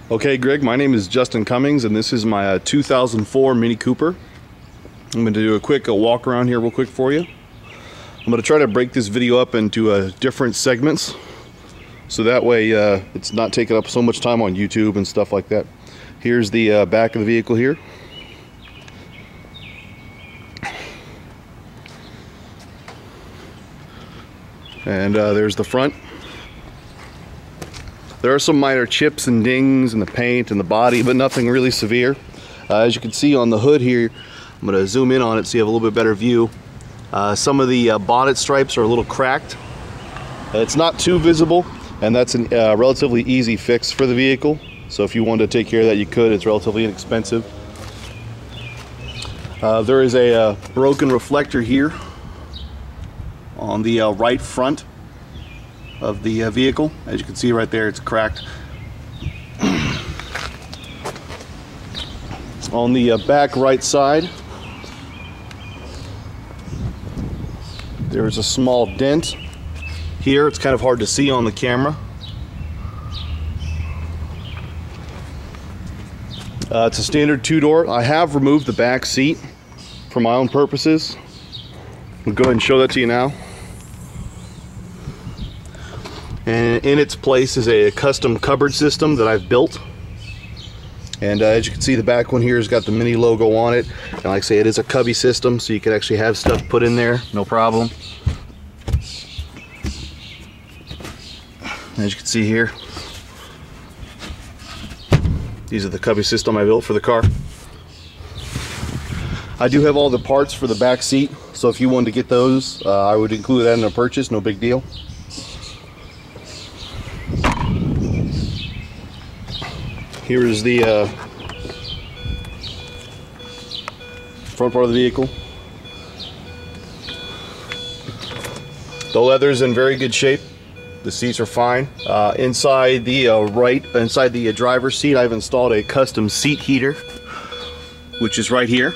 Okay, Greg, my name is Justin Cummings, and this is my 2004 Mini Cooper. I'm going to do a quick walk around here real quick for you. I'm going to try to break this video up into different segments, so that way it's not taking up so much time on YouTube and stuff like that. Here's the back of the vehicle here. And there's the front. There are some minor chips and dings in the paint and the body, but nothing really severe. As you can see on the hood here, I'm going to zoom in on it so you have a little bit better view. Some of the bonnet stripes are a little cracked. It's not too visible, and that's a relatively easy fix for the vehicle. So if you wanted to take care of that, you could. It's relatively inexpensive. There is a broken reflector here on the right front of the vehicle. As you can see right there, it's cracked. On the back right side, there's a small dent here. It's kind of hard to see on the camera. It's a standard two-door. I have removed the back seat for my own purposes. I'll go ahead and show that to you now. And in its place is a custom cupboard system that I've built. And as you can see, the back one here has got the Mini logo on it. And like I say, it is a cubby system, so you can actually have stuff put in there, no problem. As you can see here, these are the cubby system I built for the car. I do have all the parts for the back seat, so if you wanted to get those, I would include that in a purchase, no big deal. Here is the front part of the vehicle. The leather's in very good shape. The seats are fine. Inside the driver's seat, I've installed a custom seat heater, which is right here.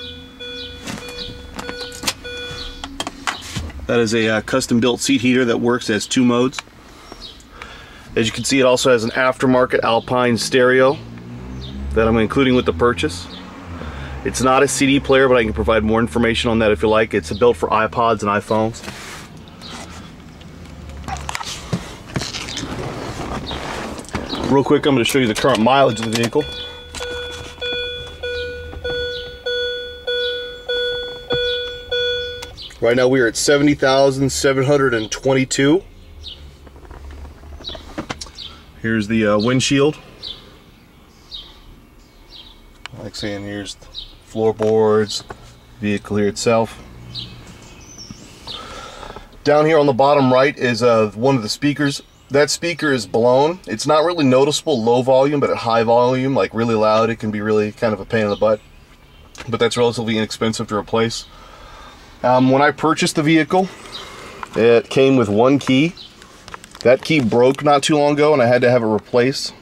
That is a custom built seat heater that works as 2 modes. As you can see, it also has an aftermarket Alpine stereo that I'm including with the purchase. It's not a CD player, but I can provide more information on that if you like. It's built for iPods and iPhones. Real quick, I'm going to show you the current mileage of the vehicle. Right now we are at 70,722. Here's the windshield. Like saying, here's the floorboards, vehicle here itself. Down here on the bottom right is one of the speakers. That speaker is blown. It's not really noticeable low volume, but at high volume, like really loud, it can be really kind of a pain in the butt. But that's relatively inexpensive to replace. When I purchased the vehicle, it came with 1 key. That key broke not too long ago, and I had to have it replaced.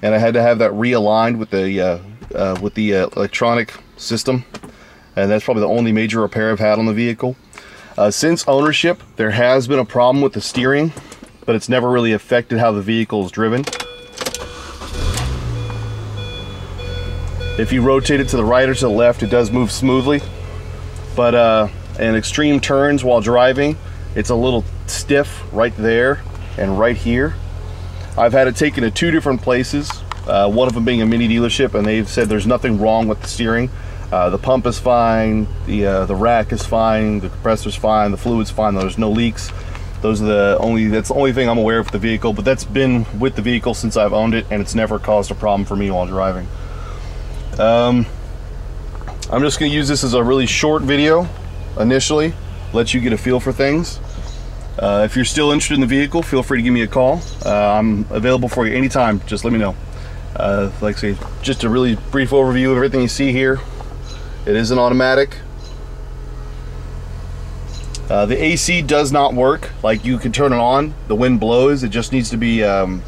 And I had to have that realigned with the electronic system, and that's probably the only major repair I've had on the vehicle. Since ownership, there has been a problem with the steering, but it's never really affected how the vehicle is driven. If you rotate it to the right or to the left, it does move smoothly, but in extreme turns while driving, it's a little stiff right there and right here. I've had it taken to 2 different places, one of them being a Mini dealership, and they've said there's nothing wrong with the steering. The pump is fine, the rack is fine, the compressor's fine, the fluid's fine, there's no leaks. That's the only thing I'm aware of with the vehicle, but that's been with the vehicle since I've owned it, and it's never caused a problem for me while driving. I'm just going to use this as a really short video initially, let you get a feel for things. If you're still interested in the vehicle, feel free to give me a call. I'm available for you anytime, just let me know. Like I say, just a really brief overview of everything you see here. It is an automatic. The AC does not work. Like, you can turn it on, the wind blows, it just needs to be redone,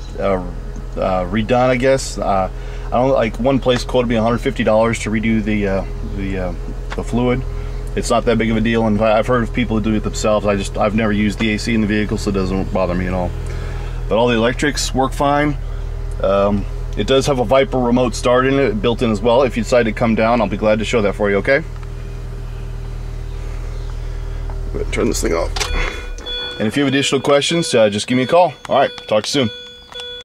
I guess. I don't, like, one place quoted me $150 to redo the fluid. It's not that big of a deal, and I've heard of people who do it themselves. I've never used the AC in the vehicle, so it doesn't bother me at all. But all the electrics work fine. It does have a Viper remote start in it, built in as well. If you decide to come down, I'll be glad to show that for you, okay? Go ahead and turn this thing off. And if you have additional questions, just give me a call. All right, talk to you soon.